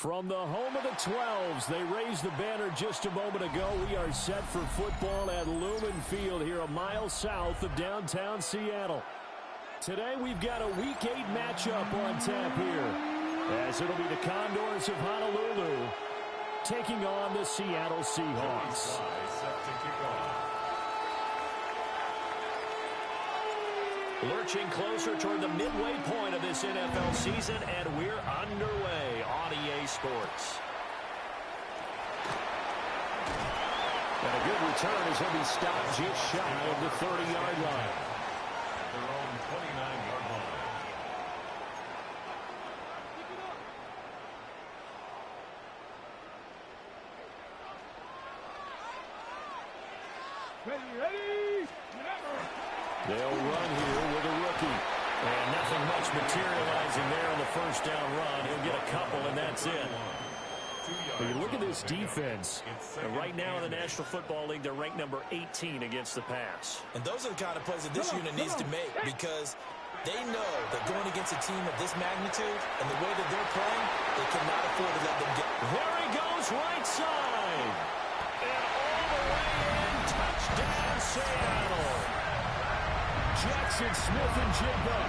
From the home of the 12s, they raised the banner just a moment ago. We are set for football at Lumen Field here a mile south of downtown Seattle. Today we've got a Week 8 matchup on tap here, as it'll be the Condors of Honolulu taking on the Seattle Seahawks. Lurching closer toward the midway point of this NFL season, and we're underway on EA Sports. And a good return as he'll be stopped just shy of the 30-yard line. Their own 29-yard line. Ready, They'll run here with a rookie. And nothing much materializing there on the first down run. He'll get a couple, and that's it. But you look at this defense. Right now in the National Football League, they're ranked number 18 against the pass. And those are the kind of plays that this unit needs to make, because they know that going against a team of this magnitude and the way that they're playing, they cannot afford to let them get. There he goes, right side. And all the way in, touchdown, Seattle. Jackson Smith-Njigba,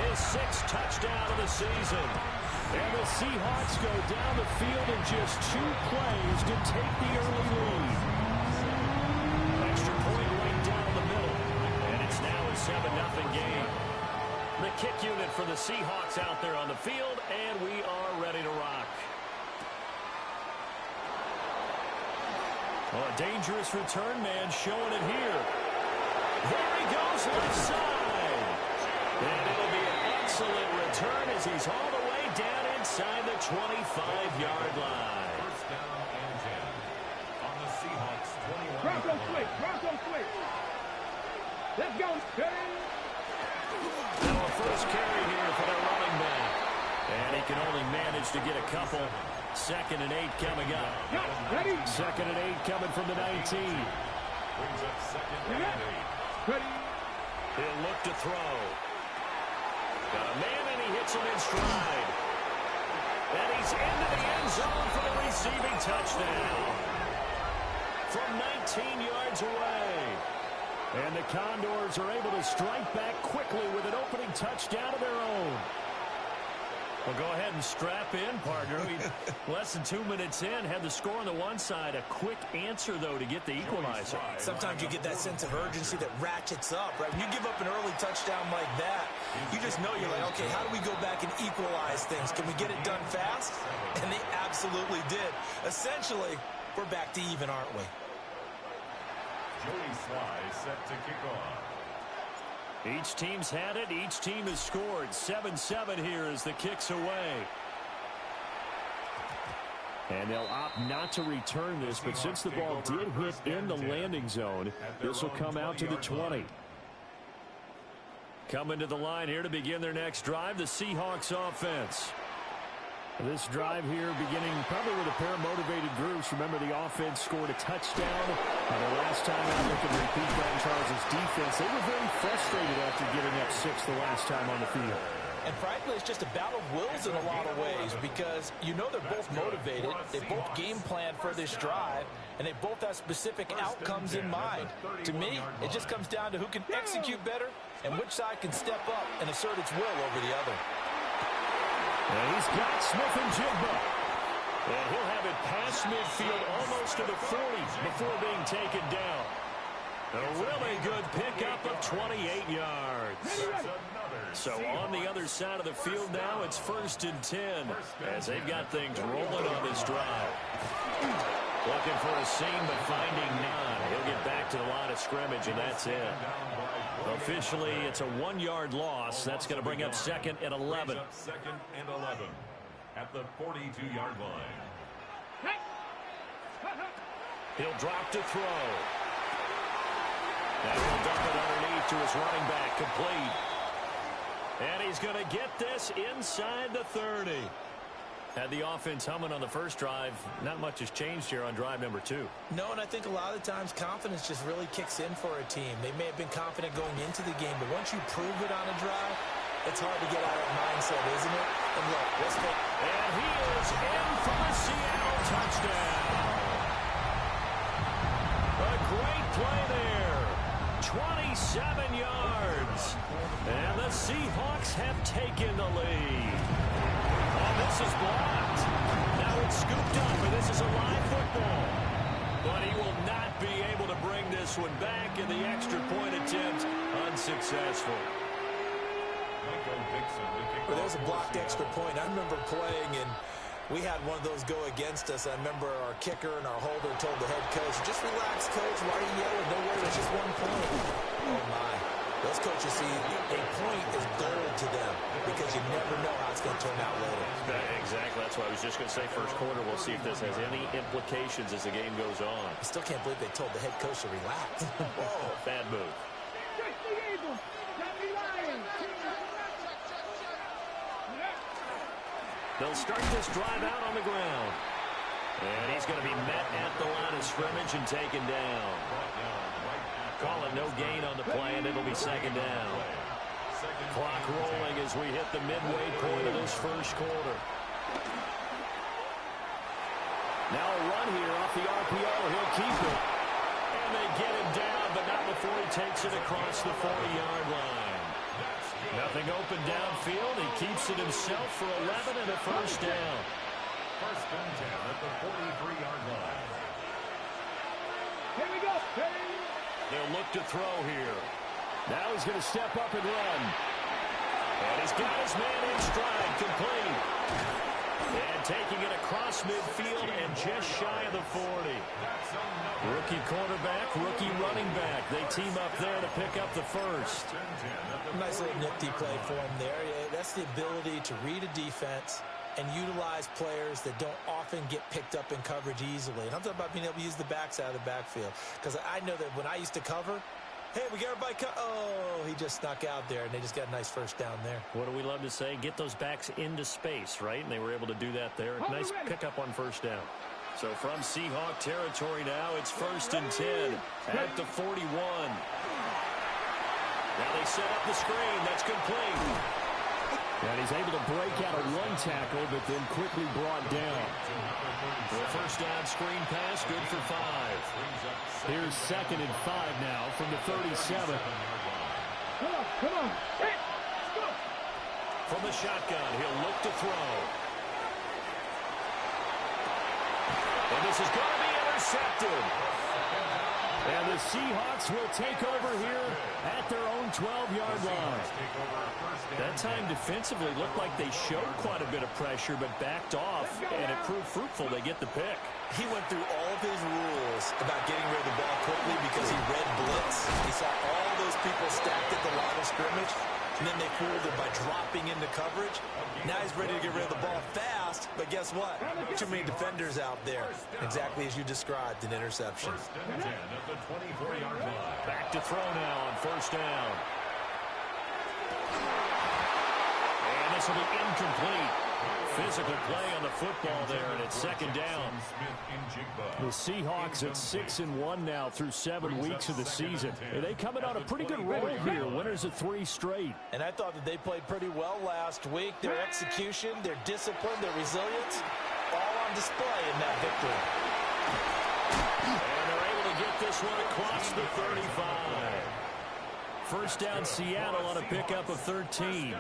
his 6th touchdown of the season. And the Seahawks go down the field in just 2 plays to take the early lead. Extra point right down the middle. And it's now a 7-0 game. The kick unit for the Seahawks out there on the field, and we are ready to rock. Oh, a dangerous return man showing it here. There he goes, left side. And it'll be an excellent return as he's all the way down inside the 25-yard line. First down and 10 on the Seahawks 21. Bronco switch. Let's go. Now a first carry here for the running back. And he can only manage to get a couple. 2nd and 8 coming up. Ready. 2nd and 8 coming from the 19. Brings up 2nd and 8. Ready. He'll look to throw. Got a man, and he hits him in stride. And he's into the end zone for the receiving touchdown. From 19 yards away. And the Condors are able to strike back quickly with an opening touchdown of their own. Well, go ahead and strap in, partner. Less than 2 minutes in, had the score on the one side. A quick answer, though, to get the equalizer. Sometimes you get that sense of urgency that ratchets up, right? When you give up an early touchdown like that, you just know you're like, okay, how do we go back and equalize things? Can we get it done fast? And they absolutely did. Essentially, we're back to even, aren't we? Joey Sly set to kick off. Each team's had it. Each team has scored. 7-7 here as the kick's away. And they'll opt not to return this, but since the ball did hit in the landing zone, this will come out to the 20. Coming to the line here to begin their next drive, the Seahawks offense. This drive here beginning probably with a pair of motivated groups. Remember, the offense scored a touchdown. The last time out, look at repeat Brad Charles' defense. They were very frustrated after giving up 6 the last time on the field. And frankly, it's just a battle of wills in a lot of ways, because you know they're both motivated. They both game plan for this drive, and they both have specific outcomes in mind. To me, it just comes down to who can execute better and which side can step up and assert its will over the other. And he's got Smith-Njigba. And he'll have it past midfield almost to the 40 before being taken down. A really good pickup of 28 yards. So on the other side of the field now, it's 1st and 10 as they've got things rolling on this drive. Looking for a seam, but finding none. He'll get back to the line of scrimmage, and that's it. Officially, it's a 1-yard loss. That's going to bring up 2nd and 11. 2nd and 11 at the 42-yard line. He'll drop to throw. And he'll dump it underneath to his running back, complete. And he's going to get this inside the 30. Had the offense humming on the first drive. Not much has changed here on drive number 2. No, and I think a lot of times confidence just really kicks in for a team. They may have been confident going into the game, but once you prove it on a drive, it's hard to get out of that mindset, isn't it? And look, let's make... And he is in for the lead. Oh, this is blocked. Now it's scooped up, and this is a live football. But he will not be able to bring this one back, and the extra point attempt unsuccessful. Well, there's a blocked extra point. I remember playing, and we had one of those go against us. I remember our kicker and our holder told the head coach, just relax, coach. Why are you yelling? No worries, it's just 1 point. Oh, my. Those coaches see a point is gold to them because you never know how it's going to turn out later. Exactly. That's what I was just going to say. First quarter, we'll see if this has any implications as the game goes on. I still can't believe they told the head coach to relax. Whoa, bad move. They'll start this drive out on the ground. And he's going to be met at the line of scrimmage and taken down. Call it no gain on the play, and it'll be second down. Clock rolling as we hit the midway point of this first quarter. Now a run here off the RPO. He'll keep it. And they get him down, but not before he takes it across the 40-yard line. Nothing open downfield. He keeps it himself for 11 and a first down. First and 10 at the 43-yard line. Here we go. Hey. They'll look to throw here. Now he's going to step up and run. And he's got his man in stride, complete. And taking it across midfield and just shy of the 40. Rookie quarterback, rookie running back. They team up there to pick up the first. Nice little nifty play for him there. Yeah, that's the ability to read a defense and utilize players that don't often get picked up in coverage easily. And I'm talking about being able to use the backside of the backfield. Because I know that when I used to cover, hey, we got everybody oh, he just snuck out there, and they just got a nice first down there. What do we love to say? Get those backs into space, right? And they were able to do that there. Nice pickup on first down. So from Seahawk territory now, it's first and 10 at the 41. Now they set up the screen. That's complete. And he's able to break out of one tackle, but then quickly brought down. The first down screen pass, good for 5. Here's second and 5 now from the 37. Come on. Hey, go. From the shotgun, he'll look to throw. And this is going to be intercepted. And the Seahawks will take over here at their own 12-yard line. That time defensively looked like they showed quite a bit of pressure, but backed off, and it proved fruitful. They get the pick. He went through all of his rules about getting rid of the ball quickly because he read blitz. He saw all those people stacked at the line of scrimmage, and then they fooled him by dropping into coverage. Now he's ready to get rid of the ball fast, but guess what? Too many defenders out there. Exactly as you described, an interception. Back to throw now on first down. And this will be incomplete. Physical play on the football there, and it's second down. The Seahawks at 6-1 now through 7 weeks of the season. And they coming on a pretty good roll here. Winners of 3 straight. And I thought that they played pretty well last week. Their execution, their discipline, their resilience, all on display in that victory. And they're able to get this one across the 35. First down Seattle on a pickup of 13.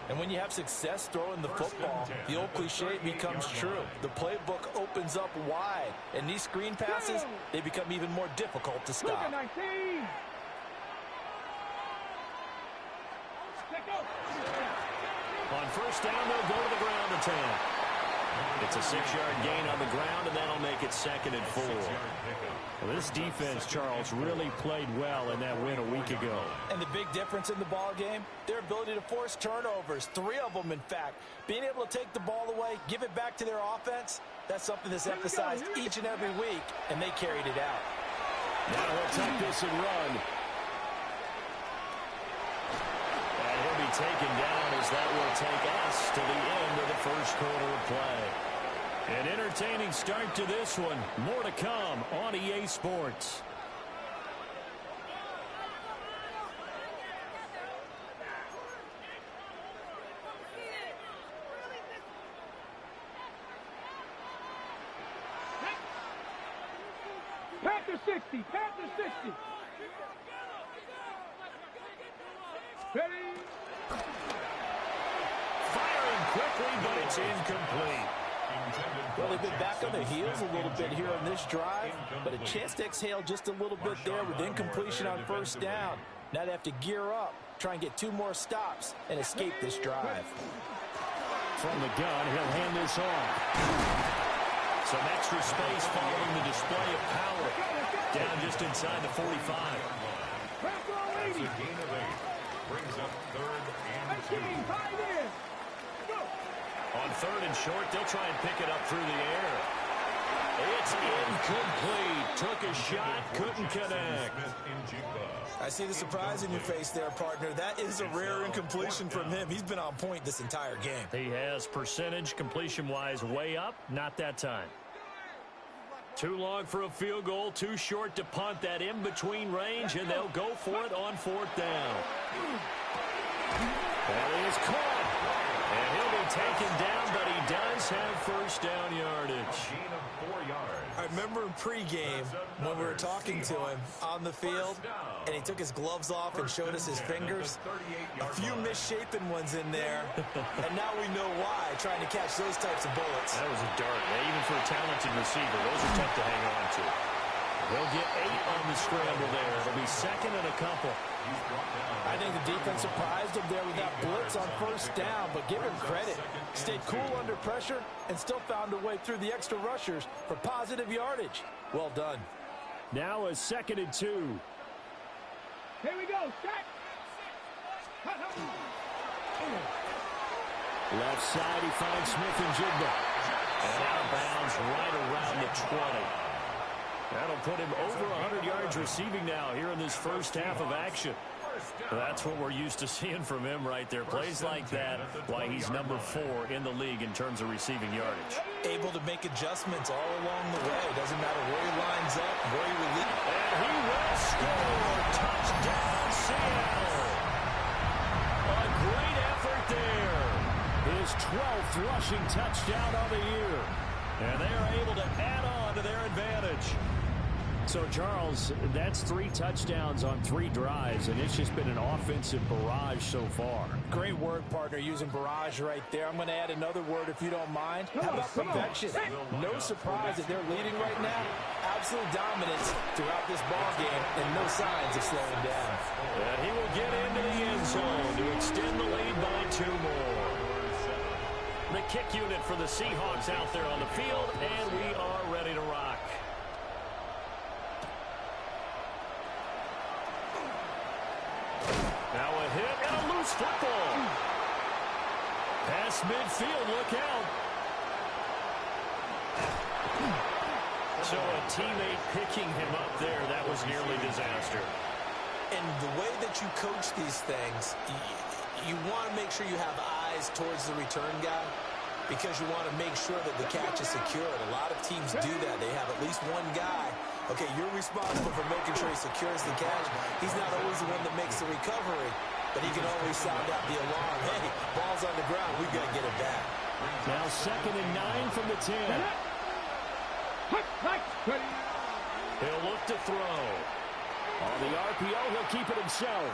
And when you have success throwing the football, the old cliche becomes true. The playbook opens up wide, and these screen passes, they become even more difficult to stop. On first down, they'll go to the ground attack. It's a 6-yard gain on the ground, and that'll make it second and 4. Well, this defense, Charles, really played well in that win a week ago. And the big difference in the ball game, their ability to force turnovers, 3 of them, in fact. Being able to take the ball away, give it back to their offense, that's something that's emphasized each and every week, and they carried it out. Now he'll take this and run. And he'll be taken down as that will take us to the end of the first quarter of play. An entertaining start to this one. More to come on EA Sports. Panther 60. Panther 60. Ready. it's incomplete. Well, they've been back on their heels a little bit here on this drive, but a chance to exhale just a little bit there with incompletion on first down. Now they have to gear up, try and get 2 more stops, and escape this drive. From the gun, he'll hand this off. Some extra space following the display of power. Down just inside the 45. That's a gain of 8. Brings up 3rd and 2. On 3rd and short, they'll try and pick it up through the air. It's incomplete. Took a shot, couldn't connect. I see the surprise in your face there, partner. That is a rare incompletion from him. He's been on point this entire game. He has percentage completion-wise way up, not that time. Too long for a field goal, too short to punt. That in-between range, and they'll go for it on 4th down. That is caught. And he'll be taken down, but he does have first down yardage. Gain of 4 yards. I remember in pregame when we were talking to him on the field, and he took his gloves off and showed us his fingers. A few misshapen ones in there, and now we know why, trying to catch those types of bullets. That was a dart. Even for a talented receiver, those are tough to hang on to. He'll get 8 on the scramble there. It'll be 2nd and a couple. I think the defense surprised him there with that blitz on first down, but give him credit. Stayed cool under pressure and still found a way through the extra rushers for positive yardage. Well done. Now a 2nd and 2. Here we go. Set. Left side, he finds Smith and Jigba. And out of bounds right around the 20. That'll put him over 100 yards receiving now here in this first half of action. That's what we're used to seeing from him right there. Plays like that, why he's number 4 in the league in terms of receiving yardage. Able to make adjustments all along the way. Doesn't matter where he lines up, where he releases. And he will score. Touchdown, Seattle. A great effort there. His 12th rushing touchdown of the year. And they are able to add on to their advantage. So, Charles, that's 3 touchdowns on 3 drives, and it's just been an offensive barrage so far. Great word, partner, using barrage right there. I'm going to add another word if you don't mind. How about perfection? No surprise that they're leading right now. Absolute dominance throughout this ball game, and no signs of slowing down. And he will get into the end zone to extend the lead by 2 more. The kick unit for the Seahawks out there on the field, and we are ready to rock. Now a hit and a loose football. Past midfield, look out. So a teammate picking him up there, that was nearly disaster. And the way that you coach these things, you want to make sure you have eyes towards the return guy because you want to make sure that the catch is secured. A lot of teams do that. They have at least one guy. Okay, you're responsible for making sure he secures the catch. He's not always the one that makes the recovery, but he can always sound out the alarm. Hey, ball's on the ground. We've got to get it back. Now 2nd and 9 from the 10. He'll look to throw. On the RPO, he'll keep it himself.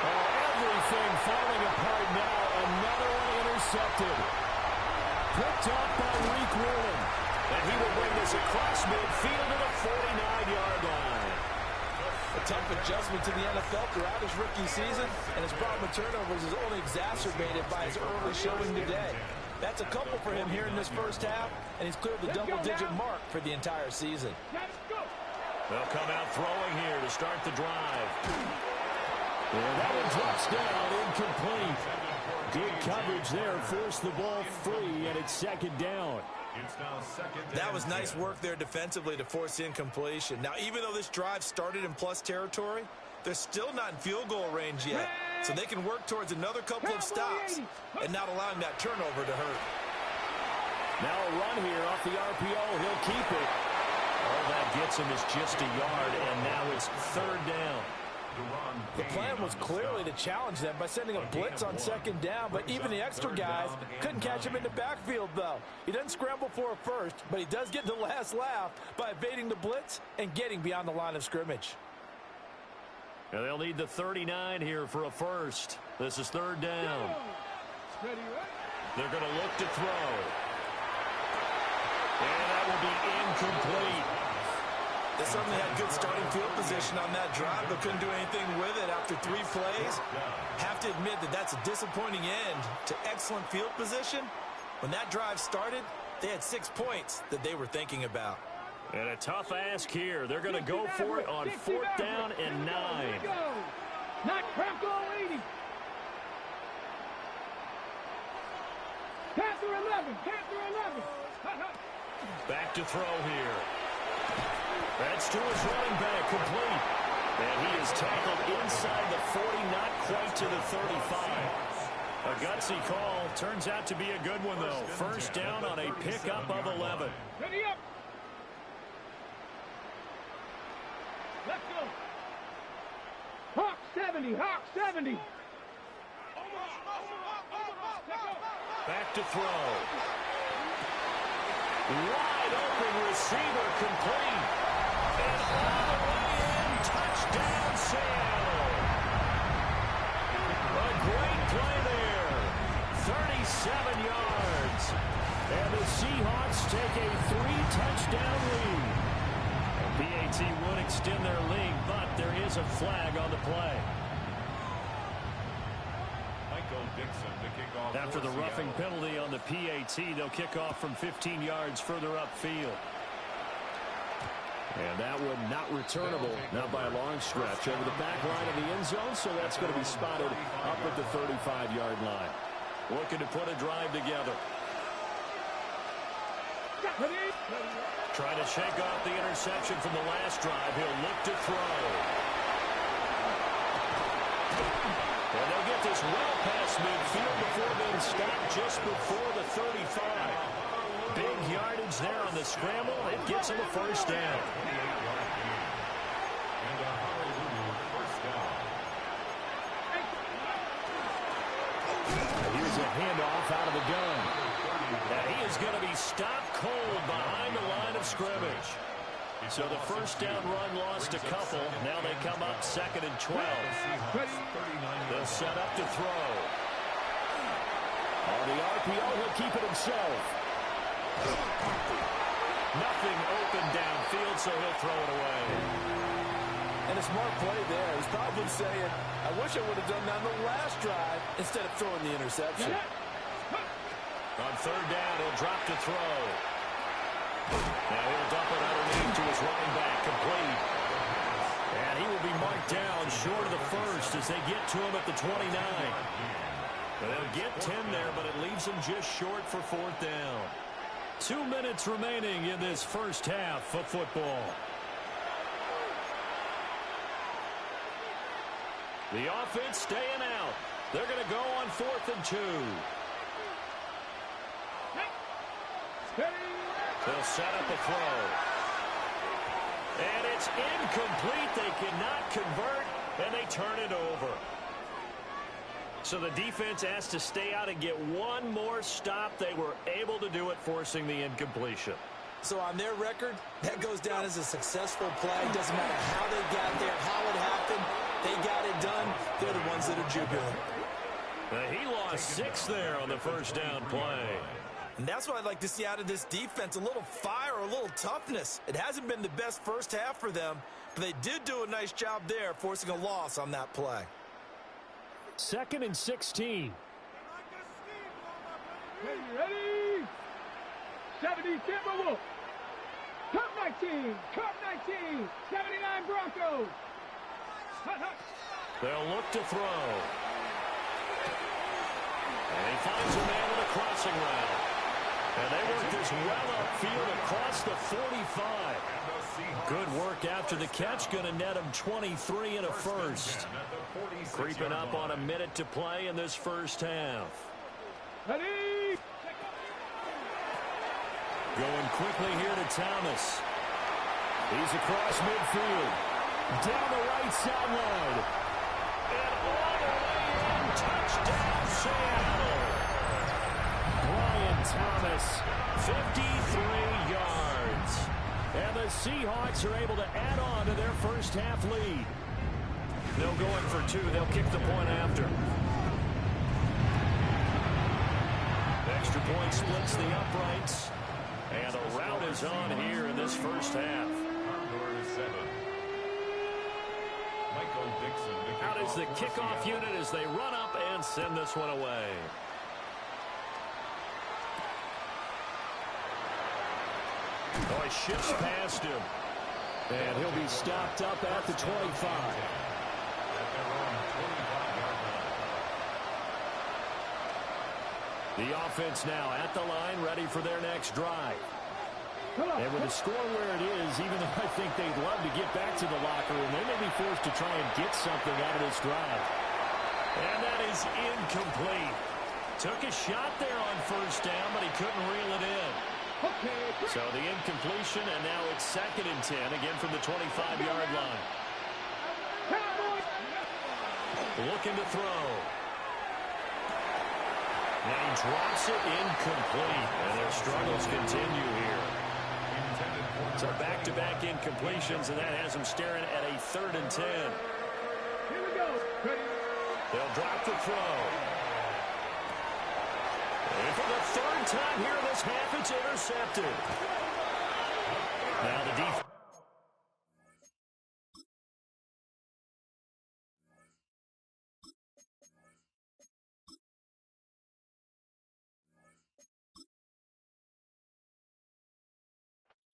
Oh, everything falling apart now. Another one intercepted. Picked up by Reek Woolen. And he will bring this across midfield to the 49-yard line. A tough adjustment to the NFL throughout his rookie season, and his problem with turnovers is only exacerbated by his early showing today. That's a couple for him here in this first half, and he's cleared the double-digit mark for the entire season. They'll come out throwing here to start the drive. And that one drops down, incomplete. Good coverage there, forced the ball free, and it's 2nd down. That was nice work there defensively to force incompletion. Now, even though this drive started in plus territory, they're still not in field goal range yet. So they can work towards another couple of stops and not allowing that turnover to hurt. Now a run here off the RPO. He'll keep it. All that gets him is just a yard, and now it's 3rd down. The plan was clearly to challenge them by sending a blitz on 2nd down, but even the extra guys couldn't catch him in the backfield, though. He doesn't scramble for a first, but he does get the last laugh by evading the blitz and getting beyond the line of scrimmage. And they'll need the 39 here for a first. This is 3rd down. They're going to look to throw. And that will be incomplete. They certainly had good starting field position on that drive, but couldn't do anything with it after 3 plays. Have to admit that that's a disappointing end to excellent field position. When that drive started, they had 6 points that they were thinking about. And a tough ask here. They're going to go for it on 4th down and 9. Not Crackle 80. Panther 11. Panther 11. Back to throw here. That's to his running back, complete. And he is tackled inside the 40, not quite to the 35. A gutsy call. Turns out to be a good one, though. First down on a pickup of 11. Ready up. Let's go. Hawk 70. Hawk 70. Back to throw. Wide open receiver, complete. And all the way in, touchdown Seattle. A great play there. 37 yards. And the Seahawks take a 3-touchdown lead. PAT would extend their lead, but there is a flag on the play. After the roughing penalty on the PAT, they'll kick off from 15 yards further upfield. And that one not returnable, not by a long stretch, over the back line of the end zone, so that's going to be spotted up at the 35-yard line. Looking to put a drive together. Trying to shake off the interception from the last drive. He'll look to throw. And they'll get this well past midfield before being stopped just before the 35. Big yardage there on the scramble. It gets him a first down. Here's a handoff out of the gun. And he is going to be stopped cold behind the line of scrimmage. So the first down run lost a couple. Now they come up 2nd and 12. They'll set up to throw. On the RPO, he'll keep it himself. Nothing open downfield, so he'll throw it away. And a smart play there. He's probably saying, I wish I would have done that on the last drive instead of throwing the interception. On 3rd down, he'll drop to throw. Now he'll dump it underneath to his running back, complete. And he will be marked down short of the first as they get to him at the 29. But they'll get 10 there, but it leaves him just short for 4th down. 2 minutes remaining in this first half of football. The offense staying out. They're going to go on 4th and 2. They'll set up a throw. And it's incomplete. They cannot convert, and they turn it over. So the defense has to stay out and get one more stop. They were able to do it, forcing the incompletion. So on their record, that goes down as a successful play. Doesn't matter how they got there, how it happened. They got it done. They're the ones that are jubilant. He lost 6 there on the first down play. And that's what I'd like to see out of this defense, a little fire, a little toughness. It hasn't been the best first half for them, but they did do a nice job there, forcing a loss on that play. 2nd and 16. Ready? 70 Timberwolves. Cup 19. Cup 19. 79 Broncos. They'll look to throw. And he finds a man with a crossing route. And they work this well upfield across the 45. Good work after the catch. Going to net him 23 and a first. Creeping up on a minute to play in this first half. Ready? Going quickly here to Thomas. He's across midfield. Down the right sideline. And all the way in. Touchdown, Seattle. Brian Thomas, 53 yards. And the Seahawks are able to add on to their first half lead. They'll go in for 2. They'll kick the point after. Extra point splits the uprights. And a rout is on here in this first half. Out is the kickoff unit as they run up and send this one away. Oh, he shifts past him. And he'll be stopped up at the 25. The offense now at the line, ready for their next drive. And with the score where it is, even though I think they'd love to get back to the locker room, they may be forced to try and get something out of this drive. And that is incomplete. Took a shot there on first down, but he couldn't reel it in. So the incompletion, and now it's 2nd and 10, again from the 25-yard line. Looking to throw. And he drops it incomplete. And their struggles continue here. So back-to-back incompletions, and that has them staring at a 3rd and 10. Here we go. They'll drop the throw. And for the 3rd time here in this half, it's intercepted. Now the defense.